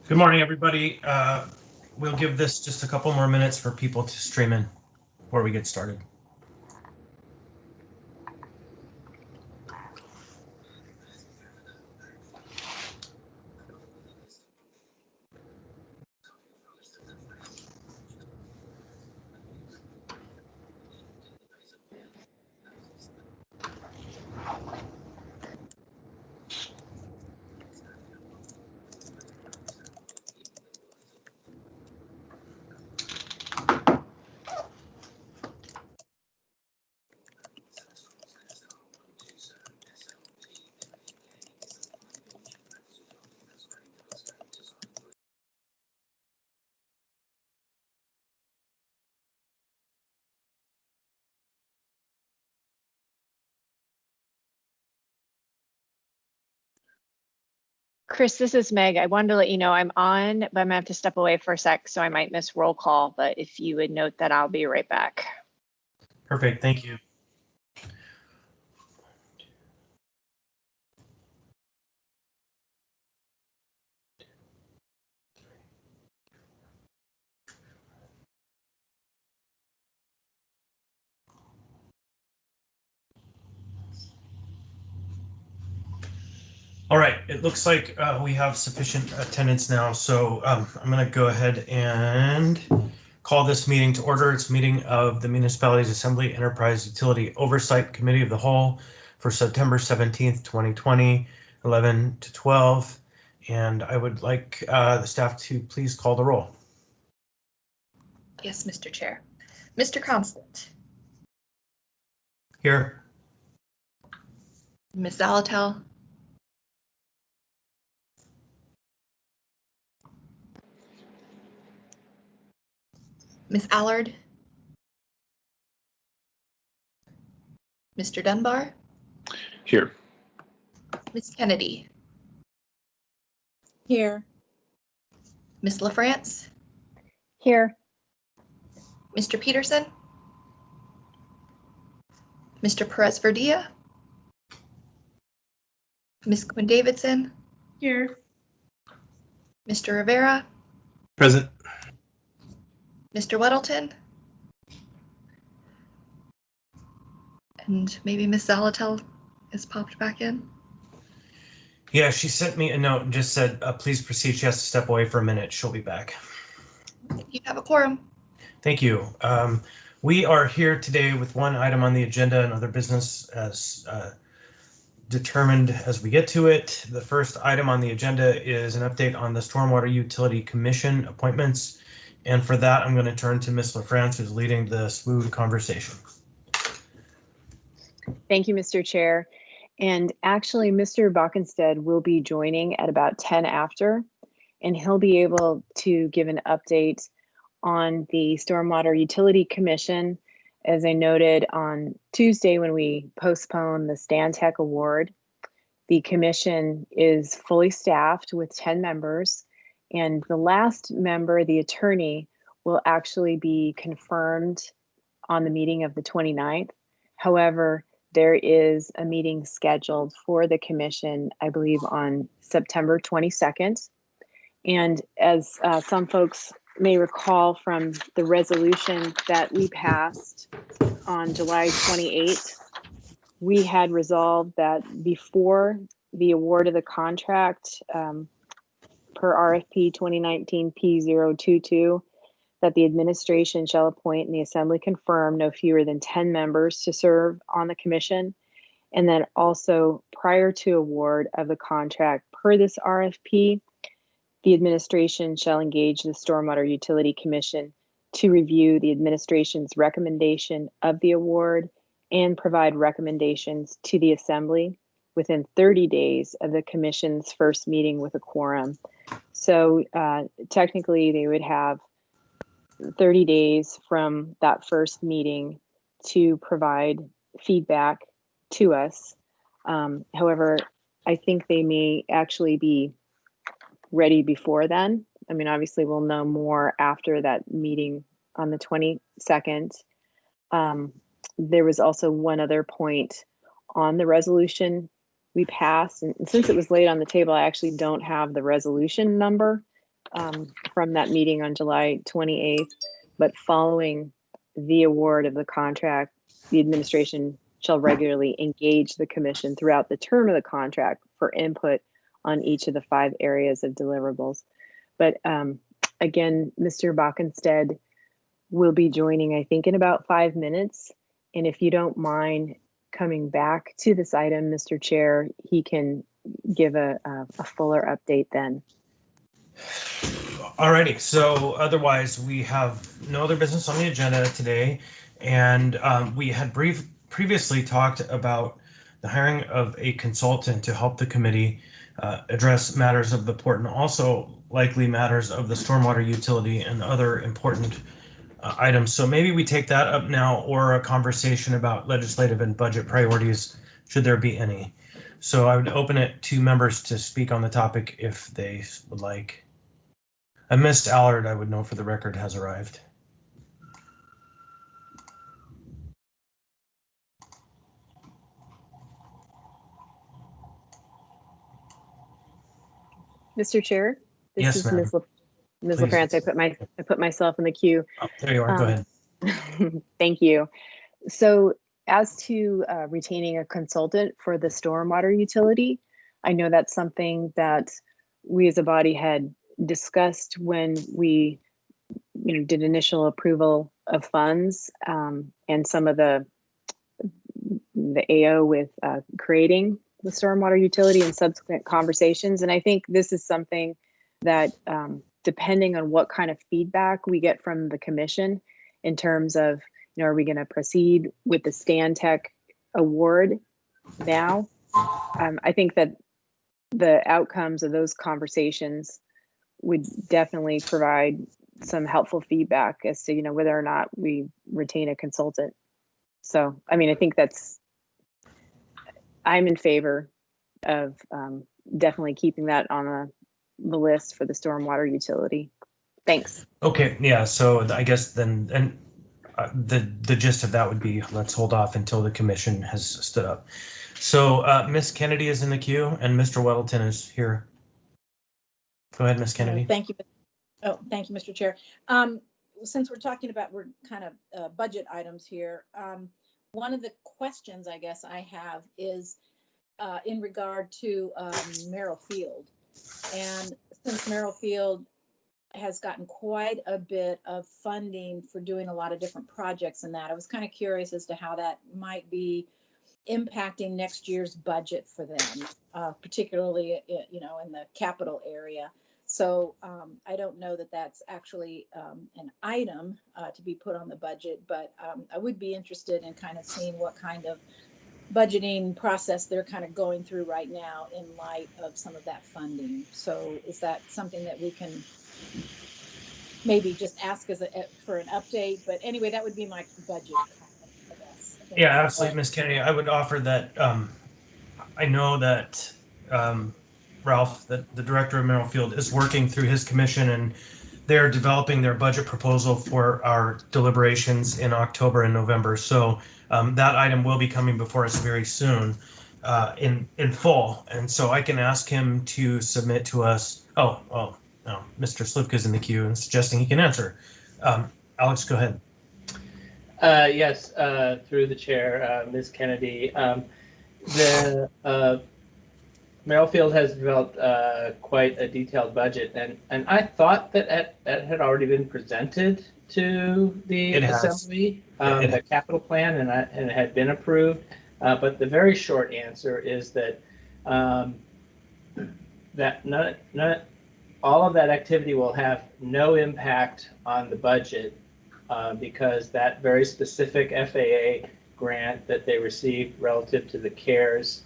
Good morning, everybody. We'll give this just a couple more minutes for people to stream in before we get started. Chris, this is Meg. I wanted to let you know I'm on, but I'm gonna have to step away for a sec, so I might miss roll call, but if you would note that, I'll be right back. Perfect, thank you. All right, it looks like we have sufficient attendance now, so I'm going to go ahead and call this meeting to order. It's a meeting of the Municipalities Assembly Enterprise Utility Oversight Committee of the Whole for September 17th, 2020, 11 to 12. And I would like the staff to please call the roll. Yes, Mr. Chair. Mr. Constant. Here. Ms. Zalatel. Ms. Allard. Mr. Dunbar. Here. Ms. Kennedy. Here. Ms. LaFrance. Here. Mr. Peterson. Mr. Perez Verdilla. Ms. Quinn Davidson. Here. Mr. Rivera. Present. Mr. Weddleton. And maybe Ms. Zalatel has popped back in. Yeah, she sent me a note and just said, please proceed. She has to step away for a minute. She'll be back. You have a quorum. Thank you. We are here today with one item on the agenda and other business as determined as we get to it. The first item on the agenda is an update on the Stormwater Utility Commission appointments. And for that, I'm going to turn to Ms. LaFrance, who's leading the smooth conversation. Thank you, Mr. Chair. And actually, Mr. Bockenstead will be joining at about 10 after, and he'll be able to give an update on the Stormwater Utility Commission. As I noted on Tuesday when we postponed the Stantec Award, the commission is fully staffed with 10 members, and the last member, the attorney, will actually be confirmed on the meeting of the 29th. However, there is a meeting scheduled for the commission, I believe, on September 22nd. And as some folks may recall from the resolution that we passed on July 28th, we had resolved that before the award of the contract per RFP 2019 P022, that the administration shall appoint and the assembly confirm no fewer than 10 members to serve on the commission. And then also prior to award of the contract per this RFP, the administration shall engage the Stormwater Utility Commission to review the administration's recommendation of the award and provide recommendations to the assembly within 30 days of the commission's first meeting with a quorum. So technically they would have 30 days from that first meeting to provide feedback to us. However, I think they may actually be ready before then. I mean, obviously, we'll know more after that meeting on the 22nd. There was also one other point on the resolution we passed, and since it was laid on the table, I actually don't have the resolution number from that meeting on July 28th. But following the award of the contract, the administration shall regularly engage the commission throughout the term of the contract for input on each of the 5 areas of deliverables. But again, Mr. Bockenstead will be joining, I think, in about 5 minutes. And if you don't mind coming back to this item, Mr. Chair, he can give a fuller update then. Alrighty, so otherwise we have no other business on the agenda today. And we had previously talked about the hiring of a consultant to help the committee address matters of the port and also likely matters of the stormwater utility and other important items. So maybe we take that up now, or a conversation about legislative and budget priorities, should there be any. So I would open it to members to speak on the topic if they would like. Ms. Allard, I would know for the record, has arrived. Mr. Chair, this Yes, is ma'am. Ms. Please. LaFrance. I put myself in the queue. Oh, there you are. Go ahead. Thank you. So as to retaining a consultant for the stormwater utility, I know that's something that we as a body had discussed when we did initial approval of funds and some of the AO with creating the stormwater utility and subsequent conversations. And I think this is something that depending on what kind of feedback we get from the commission in terms of, are we going to proceed with the Stantec award now? I think that the outcomes of those conversations would definitely provide some helpful feedback as to, whether or not we retain a consultant. So, I mean, I think I'm in favor of definitely keeping that on the list for the stormwater utility. Thanks. Okay, yeah, so I guess then, and the gist of that would be, let's hold off until the commission has stood up. So Ms. Kennedy is in the queue and Mr. Weddleton is here. Go ahead, Ms. Kennedy. Thank you. Oh, thank you, Mr. Chair. Since we're talking about, we're kind of budget items here. One of the questions I guess I have is in regard to Merrill Field. And since Merrill Field has gotten quite a bit of funding for doing a lot of different projects and that, I was kind of curious as to how that might be impacting next year's budget for them, particularly, in the capital area. So I don't know that that's actually an item to be put on the budget, but I would be interested in kind of seeing what kind of budgeting process they're kind of going through right now in light of some of that funding. So is that something that we can maybe just ask for an update? But anyway, that would be my budget comment, I guess. Yeah, absolutely, Ms. Kennedy. I would offer that I know that Ralph, the director of Merrill Field, is working through his commission and they're developing their budget proposal for our deliberations in October and November. So that item will be coming before us very soon in full. And so I can ask him to submit to us. Oh, no, Mr. Slivka is in the queue and suggesting he can answer. Alex, go ahead. Yes, through the chair, Ms. Kennedy. The Merrill Field has developed quite a detailed budget, and I thought that had already been presented to the assembly, the capital plan, and it had been approved. But the very short answer is that that all of that activity will have no impact on the budget because that very specific FAA grant that they received relative to the CARES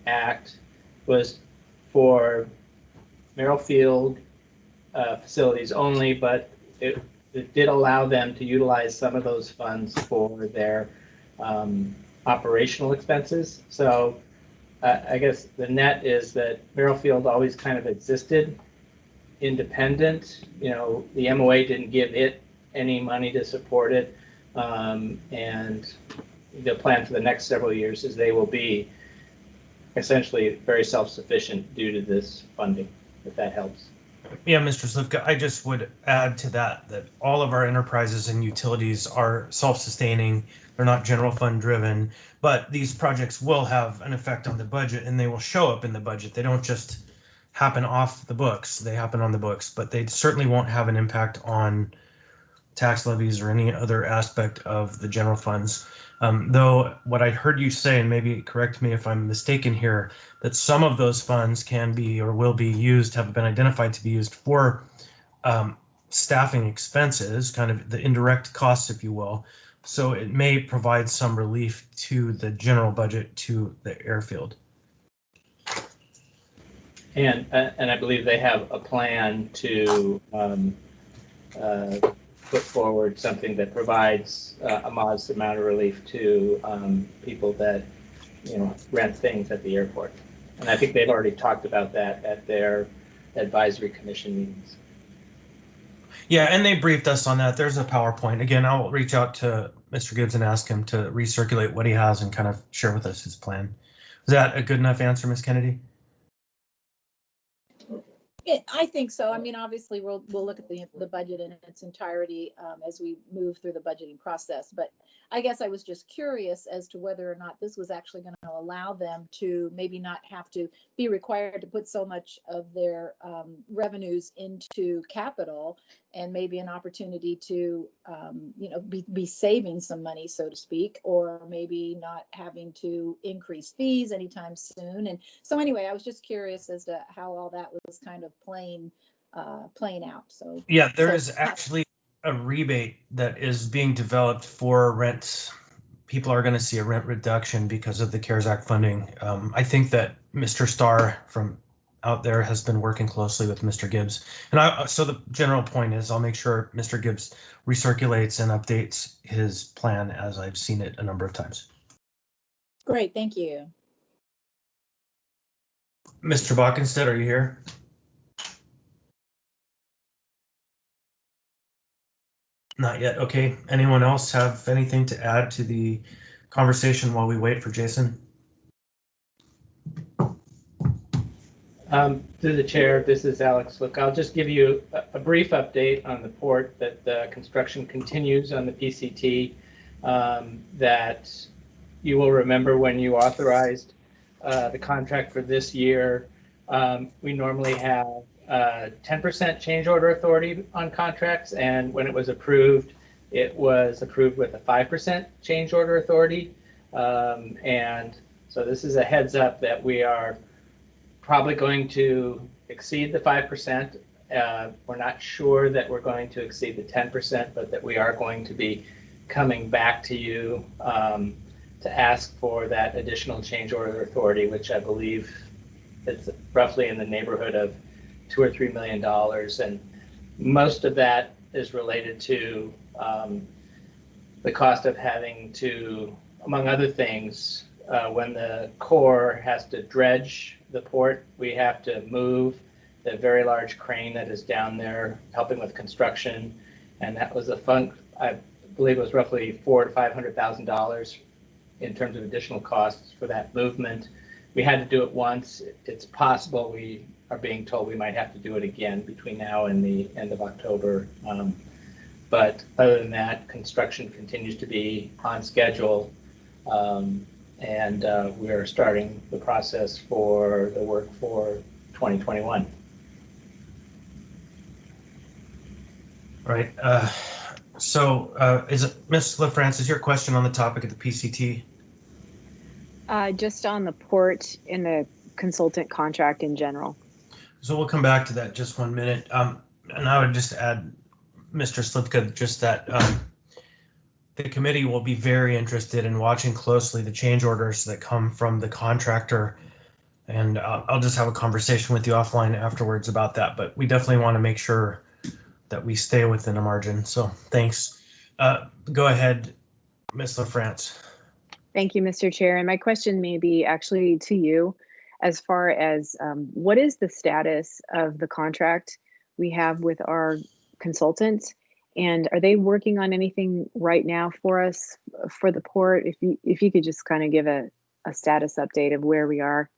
Act was for Merrill Field facilities only, but it did allow them to utilize some of those funds for their operational expenses. So I guess the net is that Merrifield always kind of existed independent. You know, the MOA didn't give it any money to support it. And the plan for the next several years is they will be essentially very self-sufficient due to this funding, if that helps. Yeah, Mr. Slivka, I just would add to that all of our enterprises and utilities are self-sustaining. They're not general fund driven, but these projects will have an effect on the budget and they will show up in the budget. They don't just happen off the books. They happen on the books, but they certainly won't have an impact on tax levies or any other aspect of the general funds. Though what I heard you say, and maybe correct me if I'm mistaken here, that some of those funds can be or will be used, have been identified to be used for staffing expenses, kind of the indirect costs, if you will. So it may provide some relief to the general budget to the airfield. And I believe they have a plan to put forward something that provides a modest amount of relief to people that, you know, rent things at the airport. And I think they've already talked about that at their advisory commission meetings. Yeah, and they briefed us on that. There's a PowerPoint. Again, I'll reach out to Mr. Gibbs and ask him to recirculate what he has and kind of share with us his plan. Is that a good enough answer, Ms. Kennedy? I think so. I mean, obviously, we'll look at the budget in its entirety as we move through the budgeting process. But I guess I was just curious as to whether or not this was actually going to allow them to maybe not have to be required to put so much of their revenues into capital, and maybe an opportunity to, you know, be saving some money, so to speak, or maybe not having to increase fees anytime soon. And so anyway, I was just curious as to how all that was kind of playing out. So yeah, there is actually a rebate that is being developed for rent. People are going to see a rent reduction because of the CARES Act funding. I think that Mr. Starr from out there has been working closely with Mr. Gibbs. And so the general point is I'll make sure Mr. Gibbs recirculates and updates his plan as I've seen it a number of times. Great, thank you. Mr. Bockenstead, are you here? Not yet. Okay. Anyone else have anything to add to the conversation while we wait for Jason? Through the chair, this is Alex. Look, I'll just give you a brief update on the port that the construction continues on the PCT. That you will remember when you authorized the contract for this year, we normally have 10% change order authority on contracts, and when it was approved with a 5% change order authority. And so this is a heads up that we are probably going to exceed the 5%. We're not sure that we're going to exceed the 10%, but that we are going to be coming back to you to ask for that additional change order authority, which I believe is roughly in the neighborhood of $2 or $3 million. And most of that is related to the cost of having to, among other things, when the Corps has to dredge the port, we have to move the very large crane that is down there helping with construction. And that was I believe it was roughly $400,000 to $500,000 in terms of additional costs for that movement. We had to do it once. It's possible we are being told we might have to do it again between now and the end of October. But other than that, construction continues to be on schedule. And we are starting the process for the work for 2021. Right. So is it, Ms. LaFrance, is your question on the topic of the PCT? Just on the port and the consultant contract in general. So we'll come back to that just 1 minute. And I would just add, Mr. Slipka, just that the committee will be very interested in watching closely the change orders that come from the contractor. And I'll just have a conversation with you offline afterwards about that. But we definitely want to make sure that we stay within a margin. So thanks. Go ahead, Ms. LaFrance. Thank you, Mr. Chair. And my question may be actually to you as far as what is the status of the contract we have with our consultant? And are they working on anything right now for us for the port? If you could just kind of give a status update of where we are.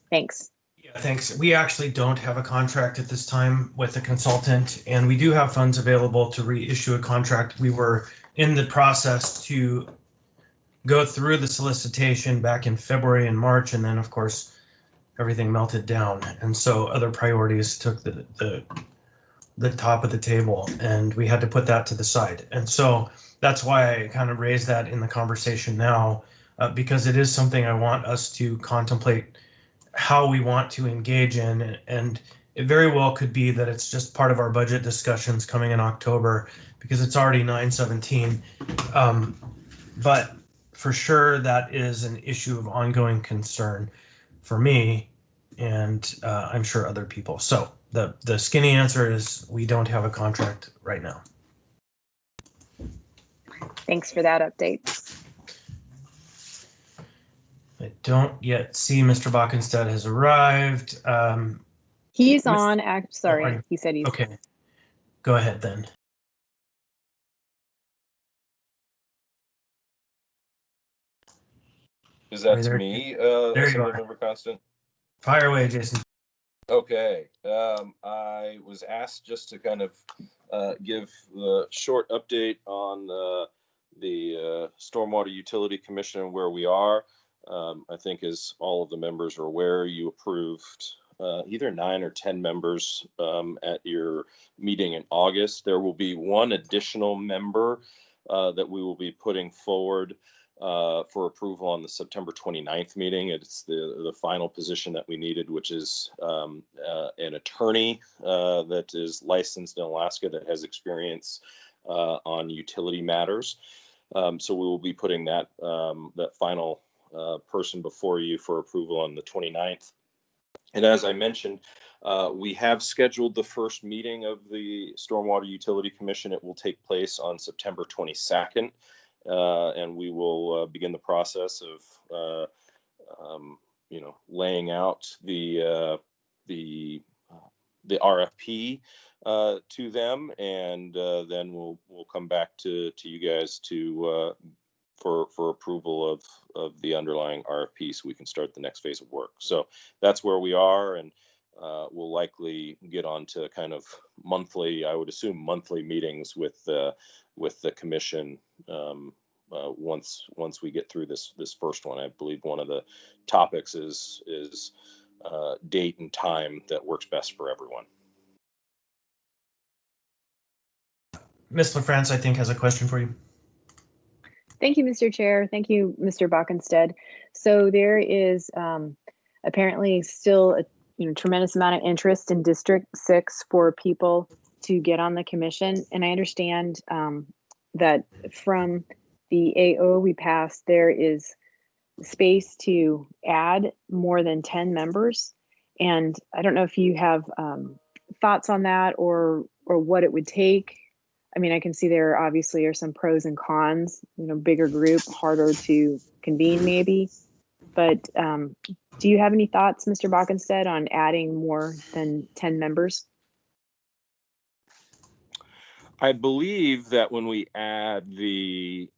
Thanks. Yeah, thanks. We actually don't have a contract at this time with a consultant, and we do have funds available to reissue a contract. We were in the process to go through the solicitation back in February and March, and then of course everything melted down, and so other priorities took the top of the table, and we had to put that to the side. And so that's why I kind of raised that in the conversation now, because it is something I want us to contemplate how we want to engage in, and it very well could be that it's just part of our budget discussions coming in October, because it's already 9/17. But for sure, that is an issue of ongoing concern for me, and I'm sure other people. So the skinny answer is we don't have a contract right now. Thanks for that update. I don't yet see Mr. Bockenstead has arrived. He's Miss- on. are Sorry, you- he said he's Okay, go ahead then. Is that Right to there. me, There you Assembly are. Member Constant? Fire away, Jason. Okay, I was asked just to kind of give a short update on the Stormwater Utility Commission and where we are. I think as all of the members are aware, you approved either 9 or 10 members at your meeting in August. There will be one additional member that we will be putting forward for approval on the September 29th meeting. It's the final position that we needed, which is an attorney that is licensed in Alaska that has experience on utility matters. So we will be putting that final person before you for approval on the 29th. And as I mentioned, we have scheduled the first meeting of the Stormwater Utility Commission. It will take place on September 22nd. And we will begin the process of, laying out the RFP to them, and then we'll come back to you guys for approval of the underlying RFP, so we can start the next phase of work. So that's where we are, and we'll likely get on to kind of monthly, I would assume monthly meetings with the commission once we get through this first one. I believe one of the topics is date and time that works best for everyone. Ms. LaFrance, I think, has a question for you. Thank you, Mr. Chair. Thank you, Mr. Bockenstead. So there is apparently still a tremendous amount of interest in District 6 for people to get on the commission. And I understand that from the AO we passed, there is space to add more than 10 members. And I don't know if you have thoughts on that or what it would take. I mean, I can see there obviously are some pros and cons, bigger group, harder to convene maybe. But do you have any thoughts, Mr. Bockenstead, on adding more than 10 members? I believe that when we add the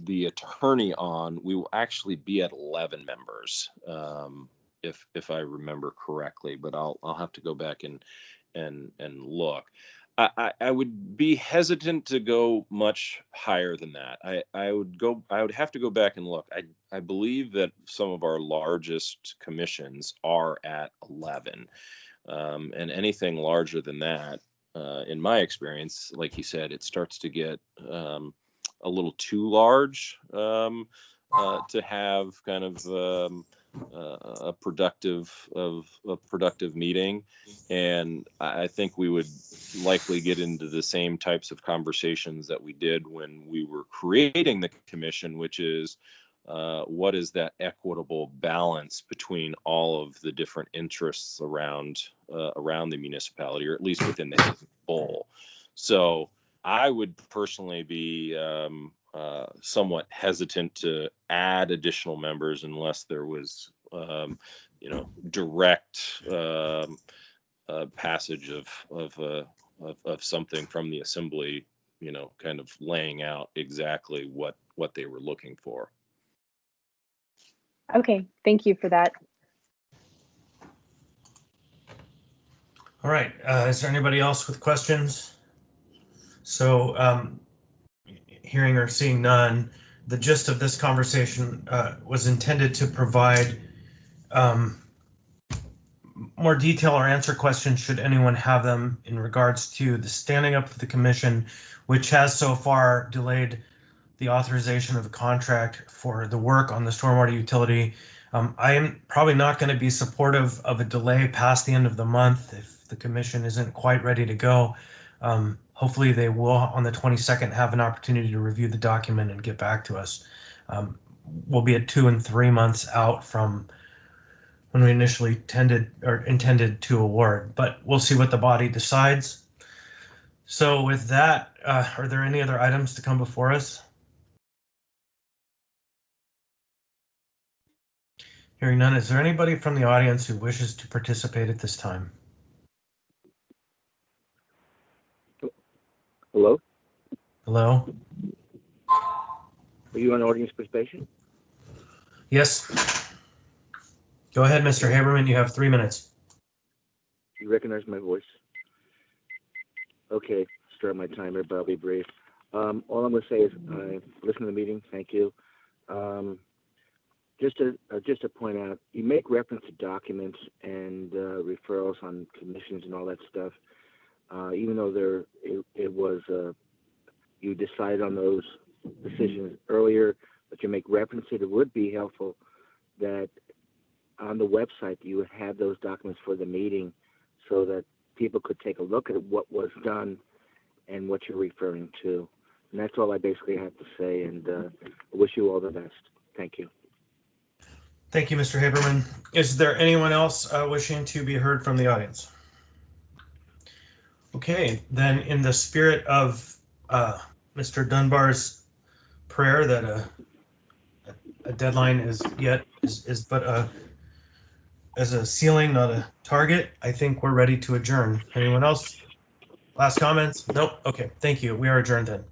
attorney on, we will actually be at 11 members, if I remember correctly. But I'll have to go back and look. I would be hesitant to go much higher than that. I would have to go back and look. I believe that some of our largest commissions are at 11, and anything larger than that, in my experience, like he said, it starts to get a little too large to have kind of a productive meeting. And I think we would likely get into the same types of conversations that we did when we were creating the commission, which is what is that equitable balance between all of the different interests around the municipality, or at least within the bowl. So I would personally be somewhat hesitant to add additional members unless there was, direct passage of something from the assembly, kind of laying out exactly what they were looking for. Okay, thank you for that. All right, is there anybody else with questions? So hearing or seeing none, the gist of this conversation was intended to provide more detail or answer questions should anyone have them in regards to the standing up of the commission, which has so far delayed the authorization of the contract for the work on the stormwater utility. I am probably not going to be supportive of a delay past the end of the month if the commission isn't quite ready to go. Hopefully they will on the 22nd have an opportunity to review the document and get back to us. We'll be at 2 and 3 months out from when we initially intended to award, but we'll see what the body decides. So with that, are there any other items to come before us? Hearing none, is there anybody from the audience who wishes to participate at this time? Hello? Hello? Are you on audience participation? Yes. Go ahead, Mr. Haberman. You have 3 minutes. You recognize my voice? Okay, start my timer, but I'll be brief. All I'm going to say is listen to the meeting. Thank you. Just to point out, you make reference to documents and referrals on commissions and all that stuff. Even though you decided on those decisions earlier, but you make reference to it, it would be helpful that on the website you would have those documents for the meeting so that people could take a look at what was done and what you're referring to. And that's all I basically have to say, and I wish you all the best. Thank you. Thank you, Mr. Haberman. Is there anyone else wishing to be heard from the audience? Okay, then in the spirit of Mr. Dunbar's prayer that a deadline is but as a ceiling, not a target, I think we're ready to adjourn. Anyone else? Last comments? Nope. Okay, thank you. We are adjourned then.